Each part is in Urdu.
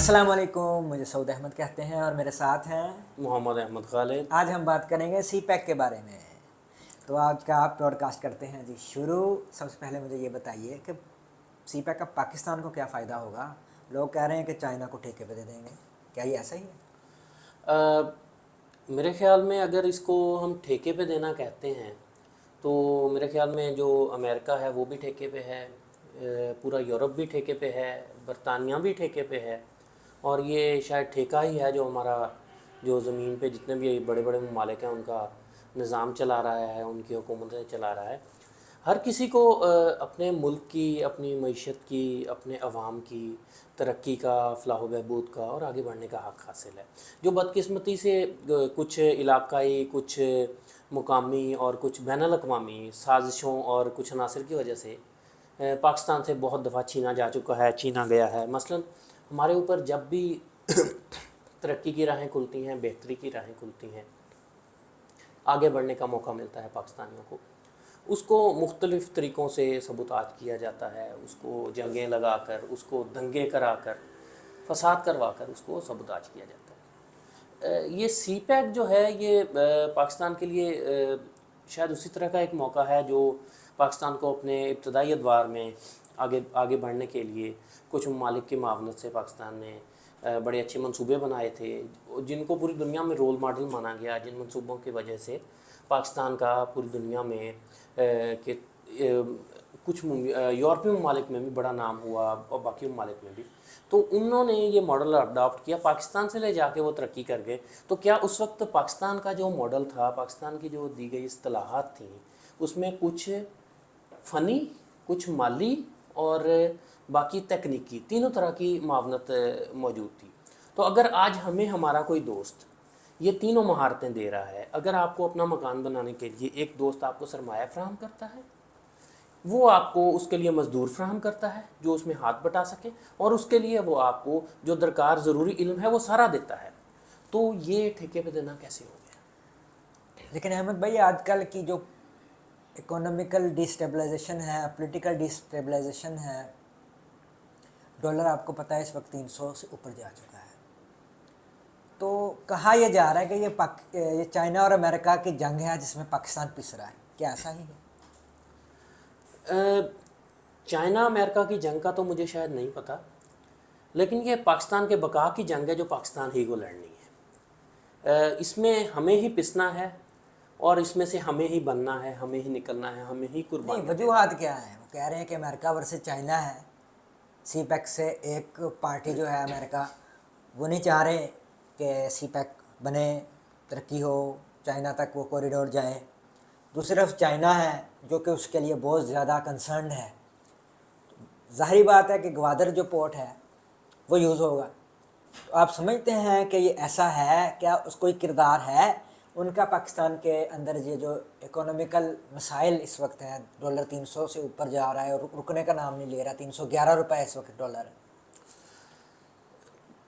السلام علیکم، مجھے سعود احمد کہتے ہیں اور میرے ساتھ ہیں محمد احمد خالد۔ آج ہم بات کریں گے سی پیک کے بارے میں۔ تو آج کا آپ براڈ کاسٹ کرتے ہیں جی شروع۔ سب سے پہلے مجھے یہ بتائیے کہ سی پیک کا پاکستان کو کیا فائدہ ہوگا؟ لوگ کہہ رہے ہیں کہ چائنا کو ٹھیکے پہ دے دیں گے، کیا یہ ایسا ہی ہے؟ میرے خیال میں اگر اس کو ہم ٹھیکے پہ دینا کہتے ہیں تو میرے خیال میں جو امریکہ ہے وہ بھی ٹھیکے پہ ہے، پورا یورپ بھی ٹھیکے پہ ہے، برطانیہ بھی ٹھیکے پہ ہے، اور یہ شاید ٹھیکہ ہی ہے جو ہمارا جو زمین پہ جتنے بھی بڑے بڑے ممالک ہیں ان کا نظام چلا رہا ہے، ان کی حکومتیں چلا رہا ہے۔ ہر کسی کو اپنے ملک کی، اپنی معیشت کی، اپنے عوام کی ترقی کا، فلاح و بہبود کا اور آگے بڑھنے کا حق حاصل ہے۔ جو بدقسمتی سے کچھ علاقائی، کچھ مقامی اور کچھ بین الاقوامی سازشوں اور کچھ عناصر کی وجہ سے پاکستان سے بہت دفعہ چھینا جا چکا ہے، چھینا گیا ہے۔ مثلاً ہمارے اوپر جب بھی ترقی کی راہیں کھلتی ہیں، بہتری کی راہیں کھلتی ہیں، آگے بڑھنے کا موقع ملتا ہے پاکستانیوں کو، اس کو مختلف طریقوں سے سبوتاژ کیا جاتا ہے، اس کو جنگیں لگا کر، اس کو دنگے کرا کر، فساد کروا کر اس کو سبوتاژ کیا جاتا ہے۔ یہ سی پیک جو ہے یہ پاکستان کے لیے شاید اسی طرح کا ایک موقع ہے جو پاکستان کو اپنے ابتدائی ادوار میں آگے بڑھنے کے لیے کچھ ممالک کی معاونت سے پاکستان نے بڑے اچھے منصوبے بنائے تھے، جن کو پوری دنیا میں رول ماڈل مانا گیا، جن منصوبوں کی وجہ سے پاکستان کا پوری دنیا میں کچھ یورپی ممالک میں بھی بڑا نام ہوا اور باقی ممالک میں بھی۔ تو انہوں نے یہ ماڈل اڈاپٹ کیا، پاکستان سے لے جا کے وہ ترقی کر گئے۔ تو کیا اس وقت پاکستان کا جو ماڈل تھا، پاکستان کی جو دی گئی اصطلاحات تھیں، اس میں کچھ فنی، کچھ مالی اور باقی تکنیکی، تینوں طرح کی معاونت موجود تھی۔ تو اگر آج ہمیں ہمارا کوئی دوست یہ تینوں مہارتیں دے رہا ہے، اگر آپ کو اپنا مکان بنانے کے لیے ایک دوست آپ کو سرمایہ فراہم کرتا ہے، وہ آپ کو اس کے لیے مزدور فراہم کرتا ہے جو اس میں ہاتھ بٹا سکے، اور اس کے لیے وہ آپ کو جو درکار ضروری علم ہے وہ سارا دیتا ہے، تو یہ ٹھیکے پہ دینا کیسے ہو گیا؟ لیکن احمد بھائی، آج کل کی جو اکنامیکل ڈیسٹیبلائزیشن ہے، پولیٹیکل ڈیسٹیبلائزیشن ہے، ڈالر آپ کو پتہ ہے اس وقت 300 سے اوپر جا چکا ہے۔ تو کہا یہ جا رہا ہے کہ یہ چائنا اور امریکہ کی جنگ ہے جس میں پاکستان پس رہا ہے، کیا ایسا ہی ہے؟ چائنا امریکہ کی جنگ کا تو مجھے شاید نہیں پتہ، لیکن یہ پاکستان کے بقا کی جنگ ہے جو پاکستان ہی کو لڑنی ہے۔ اس میں ہمیں ہی پسنا ہے اور اس میں سے ہمیں ہی بننا ہے، ہمیں ہی نکلنا ہے، ہمیں ہی نہیں، قربانیاں دینا ہے۔ وجوہات کیا ہیں؟ وہ کہہ رہے ہیں کہ امریکہ ورسز چائنا ہے، سی پیک سے ایک پارٹی جو ہے امریکہ، وہ نہیں چاہ رہے کہ سی پیک بنے، ترقی ہو، چائنا تک وہ کوریڈور جائے۔ دوسری طرف چائنا ہے جو کہ اس کے لیے بہت زیادہ کنسرنڈ ہے۔ ظاہری بات ہے کہ گوادر جو پورٹ ہے وہ یوز ہوگا۔ تو آپ سمجھتے ہیں کہ یہ ایسا ہے، کیا اس کوئی کردار ہے ان کا پاکستان کے اندر؟ یہ جو اکنامیکل مسائل اس وقت ہیں، ڈالر 300 سے اوپر جا رہا ہے اور رکنے کا نام نہیں لے رہا، 311 روپے اس وقت ڈالر ہے۔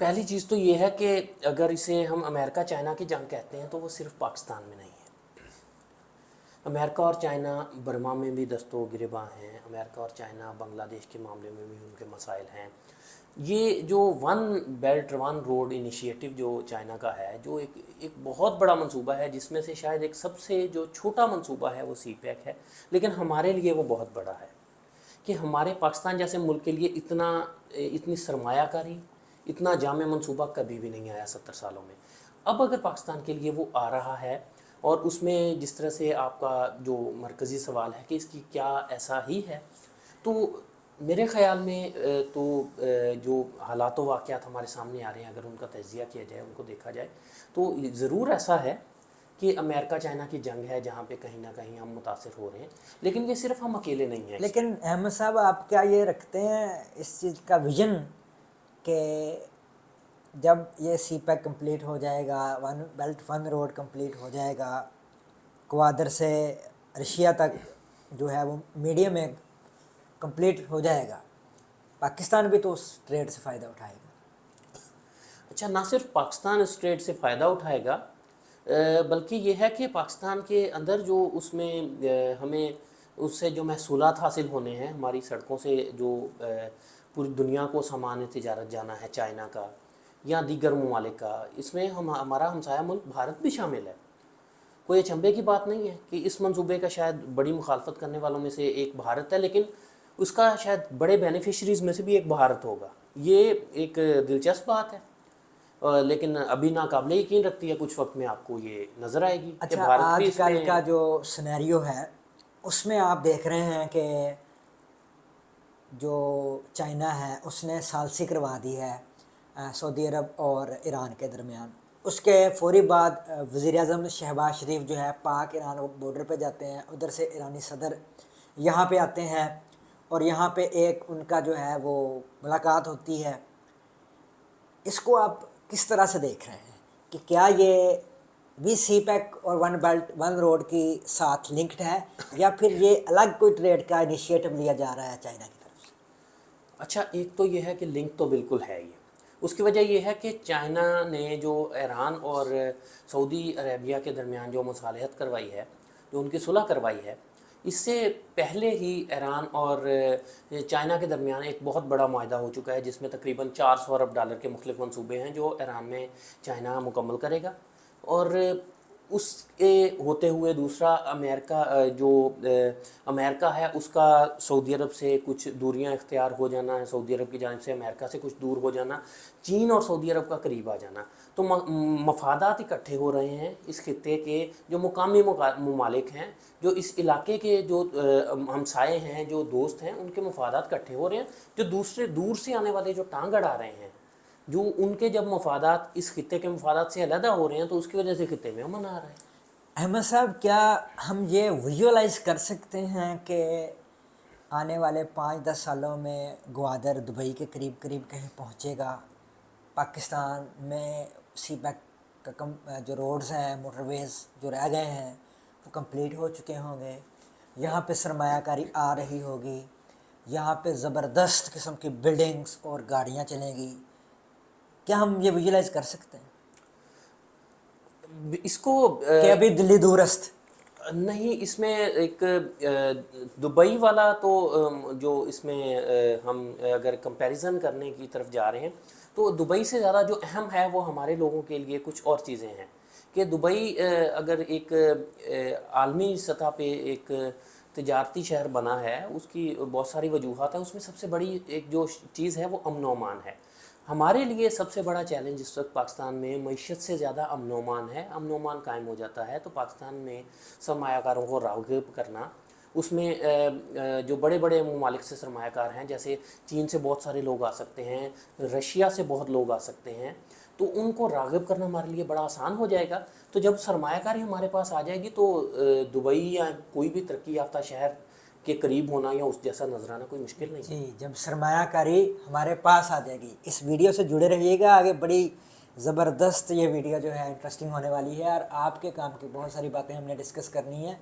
پہلی چیز تو یہ ہے کہ اگر اسے ہم امریکہ چائنا کی جنگ کہتے ہیں تو وہ صرف پاکستان میں نہیں ہے۔ امریکہ اور چائنا برما میں بھی دست و گریباں ہیں، امریکہ اور چائنا بنگلہ دیش کے معاملے میں بھی ان کے مسائل ہیں۔ یہ جو one belt one road initiative جو چائنا کا ہے، جو ایک بہت بڑا منصوبہ ہے، جس میں سے شاید ایک سب سے جو چھوٹا منصوبہ ہے وہ سی پیک ہے، لیکن ہمارے لیے وہ بہت بڑا ہے کہ ہمارے پاکستان جیسے ملک کے لیے اتنی سرمایہ کاری، اتنا جامع منصوبہ کبھی بھی نہیں آیا 70 سالوں میں۔ اب اگر پاکستان کے لیے وہ آ رہا ہے، اور اس میں جس طرح سے آپ کا جو مرکزی سوال ہے کہ اس کی کیا ایسا ہی ہے، تو میرے خیال میں تو جو حالات و واقعات ہمارے سامنے آ رہے ہیں، اگر ان کا تجزیہ کیا جائے، ان کو دیکھا جائے، تو ضرور ایسا ہے کہ امریکہ چائنا کی جنگ ہے جہاں پہ کہیں نہ کہیں ہم متاثر ہو رہے ہیں، لیکن یہ صرف ہم اکیلے نہیں ہیں۔ لیکن احمد صاحب، آپ کیا یہ رکھتے ہیں اس چیز کا ویژن کہ جب یہ سی پیک کمپلیٹ ہو جائے گا، one belt one road complete ہو جائے گا، گوادر سے رشیا تک جو ہے وہ میڈیم میں کمپلیٹ ہو جائے گا، پاکستان بھی تو اس ٹریڈ سے فائدہ اٹھائے گا؟ اچھا، نہ صرف پاکستان اس ٹریڈ سے فائدہ اٹھائے گا، بلکہ یہ ہے کہ پاکستان کے اندر جو اس میں ہمیں اس سے جو محصولات حاصل ہونے ہیں، ہماری سڑکوں سے جو پوری دنیا کو سامان تجارت جانا ہے چائنا کا، یا دیگر ممالک کا، اس میں ہمارا ہمسایہ ملک بھارت بھی شامل ہے۔ کوئی اچنبھے کی بات نہیں ہے کہ اس منصوبے کا شاید بڑی مخالفت کرنے والوں میں سے ایک بھارت ہے، لیکن اس کا شاید بڑے بینیفیشریز میں سے بھی ایک بھارت ہوگا۔ یہ ایک دلچسپ بات ہے، لیکن ابھی ناقابل یقین رکھتی ہے، کچھ وقت میں آپ کو یہ نظر آئے گی کہ اچھا، بھارت بھی آج اس کل میں۔ کا جو سنیریو ہے اس میں آپ دیکھ رہے ہیں کہ جو چائنا ہے اس نے ثالثی کروا دی ہے سعودی عرب اور ایران کے درمیان۔ اس کے فوری بعد وزیر اعظم شہباز شریف جو ہے پاک ایران بارڈر پہ جاتے ہیں، ادھر سے ایرانی صدر یہاں پہ آتے ہیں اور یہاں پہ ایک ان کا جو ہے وہ ملاقات ہوتی ہے۔ اس کو آپ کس طرح سے دیکھ رہے ہیں کہ کیا یہ بھی سی پیک اور ون بیلٹ ون روڈ کی ساتھ لنکڈ ہے، یا پھر یہ الگ کوئی ٹریڈ کا انیشیٹو لیا جا رہا ہے چائنا کی طرف سے؟ اچھا، ایک تو یہ ہے کہ لنک تو بالکل ہے ہی۔ اس کی وجہ یہ ہے کہ چائنا نے جو ایران اور سعودی عربیہ کے درمیان جو مصالحت کروائی ہے، جو ان کی صلح کروائی ہے، اس سے پہلے ہی ایران اور چائنا کے درمیان ایک بہت بڑا معاہدہ ہو چکا ہے، جس میں تقریباً $400 ارب کے مختلف منصوبے ہیں جو ایران میں چائنا مکمل کرے گا۔ اور اس کے ہوتے ہوئے دوسرا امریکہ، جو امریکہ ہے اس کا سعودی عرب سے کچھ دوریاں اختیار ہو جانا ہے، سعودی عرب کی جانب سے امریکہ سے کچھ دور ہو جانا، چین اور سعودی عرب کا قریب آ جانا، تو مفادات اکٹھے ہو رہے ہیں اس خطے کے جو مقامی ممالک ہیں، جو اس علاقے کے جو ہمسائے ہیں، جو دوست ہیں، ان کے مفادات اکٹھے ہو رہے ہیں، جو دوسرے دور سے آنے والے جو ٹانگ اڑا رہے ہیں، جو ان کے جب مفادات اس خطے کے مفادات سے علیحدہ ہو رہے ہیں تو اس کی وجہ سے خطے میں امن آ رہا ہے۔ احمد صاحب، کیا ہم یہ ویژولائز کر سکتے ہیں کہ آنے والے 5-10 سالوں میں گوادر دبئی کے قریب قریب کہیں پہنچے گا؟ پاکستان میں سی پیک کا جو روڈز ہیں، موٹر ویز جو رہ گئے ہیں وہ کمپلیٹ ہو چکے ہوں گے، یہاں پہ سرمایہ کاری آ رہی ہوگی، یہاں پہ زبردست قسم کی بلڈنگز اور گاڑیاں چلیں گی؟ کیا ہم یہ ویژولائز کر سکتے ہیں اس کو کہ ابھی دلی دورست؟ نہیں، اس میں ایک دبئی والا تو جو اس میں ہم اگر کمپیریزن کرنے کی طرف جا رہے ہیں تو دبئی سے زیادہ جو اہم ہے وہ ہمارے لوگوں کے لیے کچھ اور چیزیں ہیں کہ دبئی اگر ایک عالمی سطح پہ ایک تجارتی شہر بنا ہے، اس کی بہت ساری وجوہات ہیں، اس میں سب سے بڑی ایک جو چیز ہے وہ امن و امان ہے۔ ہمارے لیے سب سے بڑا چیلنج اس وقت پاکستان میں معیشت سے زیادہ امن و امان ہے۔ امن و امان قائم ہو جاتا ہے تو پاکستان میں سرمایہ کاروں کو راغب کرنا، اس میں جو بڑے بڑے ممالک سے سرمایہ کار ہیں، جیسے چین سے بہت سارے لوگ آ سکتے ہیں، رشیا سے بہت لوگ آ سکتے ہیں، تو ان کو راغب کرنا ہمارے لیے بڑا آسان ہو جائے گا۔ تو جب سرمایہ کاری ہمارے پاس آ جائے گی تو دبئی یا کوئی بھی ترقی یافتہ شہر کے قریب ہونا یا اس جیسا نظر آنا کوئی مشکل نہیں ہے۔ جی، جب سرمایہ کاری ہمارے پاس آ جائے گی، اس ویڈیو سے جڑے رہیے گا، آگے بڑی زبردست یہ ویڈیو جو ہے انٹرسٹنگ ہونے والی ہے، اور آپ کے کام کی بہت ساری باتیں ہم نے ڈسکس کرنی ہے۔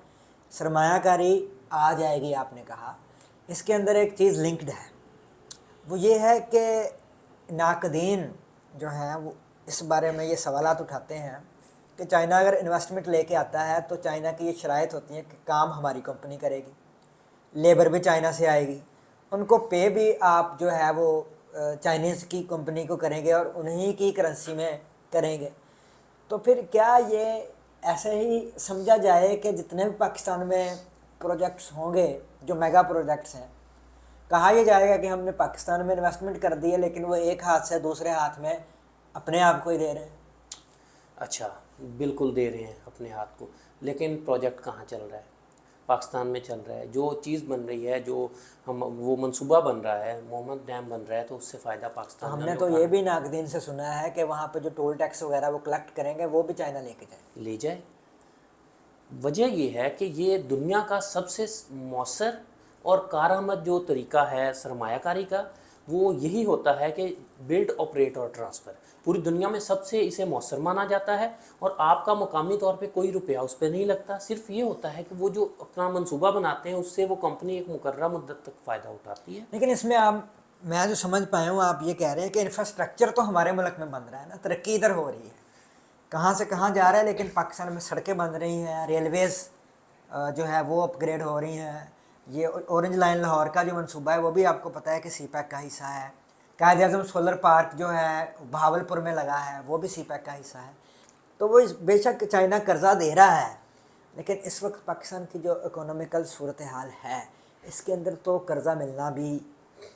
سرمایہ کاری آ جائے گی آپ نے کہا، اس کے اندر ایک چیز لنکڈ ہے، وہ یہ ہے کہ ناقدین جو ہیں وہ اس بارے میں یہ سوالات اٹھاتے ہیں کہ چائنا اگر انویسٹمنٹ لے کے آتا ہے تو چائنا کی یہ شرائط ہوتی ہیں کہ کام ہماری کمپنی کرے گی، لیبر بھی چائنا سے آئے گی، ان کو پے بھی آپ جو ہے وہ چائنیز کی کمپنی کو کریں گے اور انہی کی کرنسی میں کریں گے۔ تو پھر کیا یہ ایسے ہی سمجھا جائے کہ جتنے بھی پاکستان میں پروجیکٹس ہوں گے جو میگا پروجیکٹس ہیں، کہا یہ جائے گا کہ ہم نے پاکستان میں انویسٹمنٹ کر دی ہے، لیکن وہ ایک ہاتھ سے دوسرے ہاتھ میں اپنے آپ کو ہی دے رہے ہیں؟ اچھا، بالکل دے رہے ہیں اپنے ہاتھ کو، لیکن پروجیکٹ کہاں چل رہا ہے؟ پاکستان میں چل رہا ہے۔ جو چیز بن رہی ہے، جو وہ منصوبہ بن رہا ہے، محمد ڈیم بن رہا ہے، تو اس سے فائدہ تو پاکستان ہم نے نے ہمیں تو یہ اٹھانا بھی ناقدین سے سنا ہے کہ وہاں پہ جو ٹول ٹیکس وغیرہ وہ کلیکٹ کریں گے وہ بھی چائنا لے کے جائے گا۔ لے جائے۔ وجہ یہ ہے کہ یہ دنیا کا سب سے مؤثر اور کارآمد جو طریقہ ہے سرمایہ کاری کا، وہ یہی ہوتا ہے کہ بلڈ، آپریٹ اور ٹرانسفر۔ پوری دنیا میں سب سے اسے مؤثر مانا جاتا ہے، اور آپ کا مقامی طور پہ کوئی روپیہ اس پہ نہیں لگتا۔ صرف یہ ہوتا ہے کہ وہ جو اپنا منصوبہ بناتے ہیں اس سے وہ کمپنی ایک مقررہ مدت تک فائدہ اٹھاتی ہے۔ لیکن اس میں میں جو سمجھ پایا ہوں، آپ یہ کہہ رہے ہیں کہ انفراسٹرکچر تو ہمارے ملک میں بن رہا ہے نا، ترقی ادھر ہو رہی ہے، کہاں سے کہاں جا رہا ہے، لیکن پاکستان میں سڑکیں بن رہی ہیں، ریلویز جو ہے وہ اپ گریڈ ہو رہی ہیں، یہ اورنج لائن لاہور کا جو منصوبہ ہے وہ بھی آپ کو پتہ ہے کہ سی پیک کا حصہ ہے، قائد اعظم سولر پارک جو ہے بہاولپور میں لگا ہے وہ بھی سی پیک کا حصہ ہے. تو وہ بے شک چائنا قرضہ دے رہا ہے، لیکن اس وقت پاکستان کی جو اکنامیکل صورتحال ہے اس کے اندر تو قرضہ ملنا بھی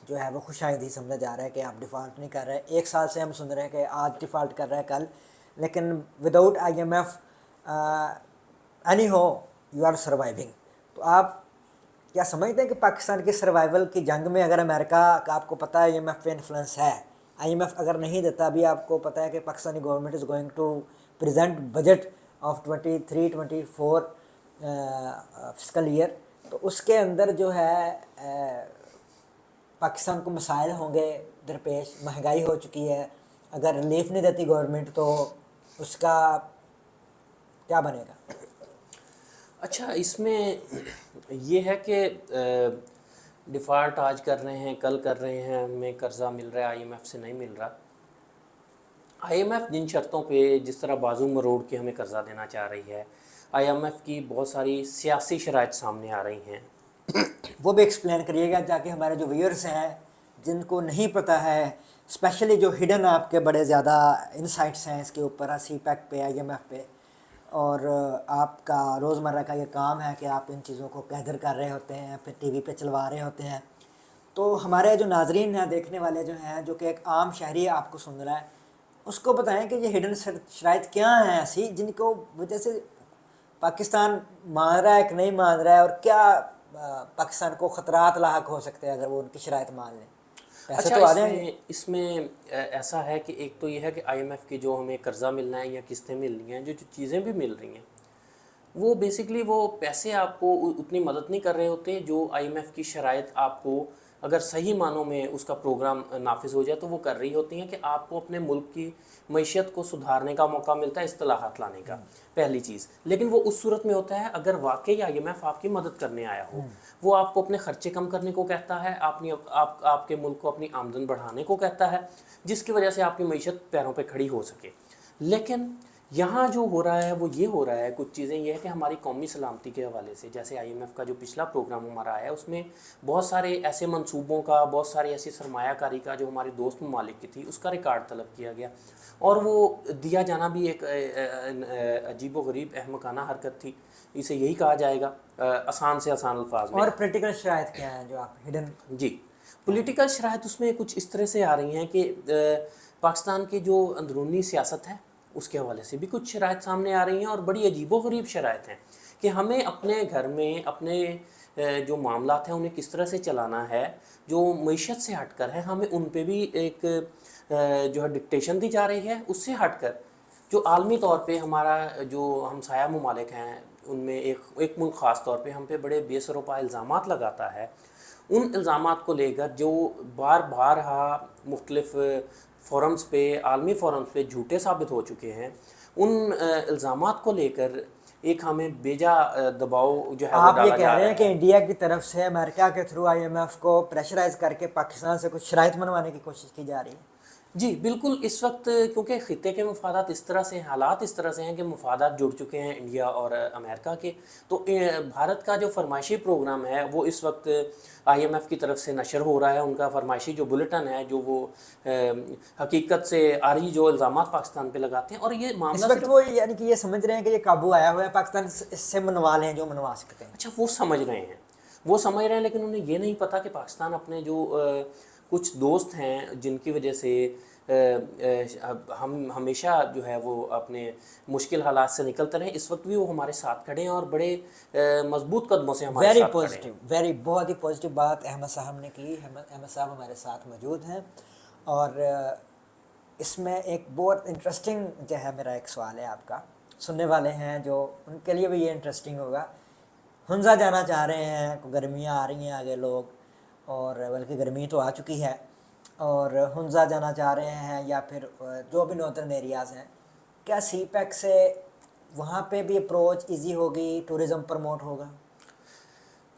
جو ہے وہ خوش آئندی سمجھا جا رہا ہے کہ آپ ڈیفالٹ نہیں کر رہے. 1 سال سے ہم سن رہے ہیں کہ آج ڈیفالٹ کر رہا ہے کل، لیکن without I M F anyhow you are surviving. تو آپ کیا سمجھتے ہیں کہ پاکستان کی سروائیول کی جنگ میں اگر امریکہ کا آپ کو پتہ ہے آئی ایم ایف پہ انفلوئنس ہے، آئی ایم ایف اگر نہیں دیتا بھی آپ کو پتہ ہے کہ Pakistani government is going to present budget of 23-24 fiscal year, تو اس کے اندر جو ہے پاکستان کو مسائل ہوں گے درپیش، مہنگائی ہو چکی ہے، اگر ریلیف نہیں دیتی گورنمنٹ تو اس کا کیا بنے گا؟ اچھا، اس میں یہ ہے کہ ڈیفالٹ آج کر رہے ہیں، کل کر رہے ہیں، ہمیں قرضہ مل رہا ہے، آئی ایم ایف سے نہیں مل رہا. آئی ایم ایف جن شرطوں پہ جس طرح بازو مروڑ کے ہمیں قرضہ دینا چاہ رہی ہے، آئی ایم ایف کی بہت ساری سیاسی شرائط سامنے آ رہی ہیں. وہ بھی ایکسپلین کریے گا تاکہ ہمارے جو ویورز ہیں جن کو نہیں پتہ ہے، اسپیشلی جو ہڈن آپ کے بڑے زیادہ انسائٹس ہیں اس کے اوپر سی پیک پہ، آئی ایم ایف پہ، اور آپ کا روزمرہ کا یہ کام ہے کہ آپ ان چیزوں کو گیدر کر رہے ہوتے ہیں، پھر ٹی وی پہ چلوا رہے ہوتے ہیں. تو ہمارے جو ناظرین ہیں، دیکھنے والے جو ہیں، جو کہ ایک عام شہری آپ کو سن رہا ہے، اس کو بتائیں کہ یہ ہڈن شرائط کیا ہیں ایسی جن کو وجہ سے پاکستان مان رہا ہے کہ نہیں مان رہا ہے، اور کیا پاکستان کو خطرات لاحق ہو سکتے ہیں اگر وہ ان کی شرائط مان لیں. پیسے اچھا، تو آ جائیں گے. اس میں ایسا ہے کہ ایک تو یہ ہے کہ آئی ایم ایف کی جو ہمیں قرضہ ملنا ہے یا قسطیں مل رہی ہیں، جو چیزیں بھی مل رہی ہیں، وہ بیسکلی وہ پیسے آپ کو اتنی مدد نہیں کر رہے ہوتے جو آئی ایم ایف کی شرائط آپ کو اگر صحیح معنوں میں اس کا پروگرام نافذ ہو جائے تو وہ کر رہی ہوتی ہیں کہ آپ کو اپنے ملک کی معیشت کو سدھارنے کا موقع ملتا ہے، اصطلاحات لانے کا، پہلی چیز. لیکن وہ اس صورت میں ہوتا ہے اگر واقعی آئی ایم ایف آپ کی مدد کرنے آیا ہو. وہ آپ کو اپنے خرچے کم کرنے کو کہتا ہے، آپ کے ملک کو اپنی آمدن بڑھانے کو کہتا ہے، جس کی وجہ سے آپ کی معیشت پیروں پہ کھڑی ہو سکے. لیکن یہاں جو ہو رہا ہے وہ یہ ہو رہا ہے، کچھ چیزیں یہ ہے کہ ہماری قومی سلامتی کے حوالے سے، جیسے آئی ایم ایف کا جو پچھلا پروگرام ہمارا ہے اس میں بہت سارے ایسے منصوبوں کا، بہت ساری ایسی سرمایہ کاری کا جو ہمارے دوست ممالک کی تھی اس کا ریکارڈ طلب کیا گیا، اور وہ دیا جانا بھی ایک عجیب و غریب احمقانہ حرکت تھی، اسے یہی کہا جائے گا آسان سے آسان الفاظ میں. اور پریکٹیکل شرائط کیا ہیں جو آپ ہڈن؟ جی، پولیٹیکل شرائط اس میں کچھ اس طرح سے آ رہی ہیں کہ پاکستان کی جو اندرونی سیاست ہے اس کے حوالے سے بھی کچھ شرائط سامنے آ رہی ہیں، اور بڑی عجیب و غریب شرائط ہیں کہ ہمیں اپنے گھر میں اپنے جو معاملات ہیں انہیں کس طرح سے چلانا ہے، جو معیشت سے ہٹ کر ہے، ہمیں ان پہ بھی ایک جو ہے ڈکٹیشن دی جا رہی ہے. اس سے ہٹ کر جو عالمی طور پہ ہمارا جو ہمسایہ ممالک ہیں ان میں ایک ملک خاص طور پہ ہم پہ بڑے بے سر و پا الزامات لگاتا ہے، ان الزامات کو لے کر جو بارہا مختلف فورمز پہ، عالمی فورمز پہ جھوٹے ثابت ہو چکے ہیں، ان الزامات کو لے کر ایک ہمیں بیجا دباؤ جو ہے وہ آپ یہ ڈالا کہہ جا رہے رہا ہیں کہ ہے. انڈیا کی طرف سے امریکہ کے تھرو آئی ایم ایف کو پریشرائز کر کے پاکستان سے کچھ شرائط منوانے کی کوشش کی جا رہی ہے؟ جی بالکل. اس وقت کیونکہ خطے کے مفادات اس طرح سے، حالات اس طرح سے ہیں کہ مفادات جڑ چکے ہیں انڈیا اور امریکہ کے، تو بھارت کا جو فرمائشی پروگرام ہے وہ اس وقت آئی ایم ایف کی طرف سے نشر ہو رہا ہے. ان کا فرمائشی جو بلیٹن ہے، جو وہ حقیقت سے آ رہی جو الزامات پاکستان پہ لگاتے ہیں، اور یہ معاملہ اس وقت صرف وہ یعنی کہ یہ سمجھ رہے ہیں کہ یہ قابو آیا ہوا ہے پاکستان، اس سے منوا لیں جو منوا سکتے ہیں. اچھا، وہ سمجھ رہے ہیں لیکن انہیں یہ نہیں پتا کہ پاکستان اپنے جو کچھ دوست ہیں جن کی وجہ سے ہم ہمیشہ جو ہے وہ اپنے مشکل حالات سے نکلتے رہے، اس وقت بھی وہ ہمارے ساتھ کھڑے ہیں اور بڑے مضبوط قدموں سے ہمارے ویری ساتھ کھڑے ہیں. پازیٹیو، بہت ہی پازیٹیو بات احمد صاحب نے کی. احمد صاحب ہمارے ساتھ موجود ہیں، اور اس میں ایک بہت انٹرسٹنگ جو ہے میرا ایک سوال ہے آپ کا، سننے والے ہیں جو ان کے لیے بھی یہ انٹرسٹنگ ہوگا. ہنزا جانا چاہ رہے ہیں، گرمیاں آ رہی ہیں آگے لوگ، اور بلکہ گرمی تو آ چکی ہے، اور ہنزا جانا چاہ رہے ہیں یا پھر جو بھی نارتھرن ایریاز ہیں، کیا سی پیک سے وہاں پہ بھی اپروچ ایزی ہوگی، ٹورزم پروموٹ ہوگا؟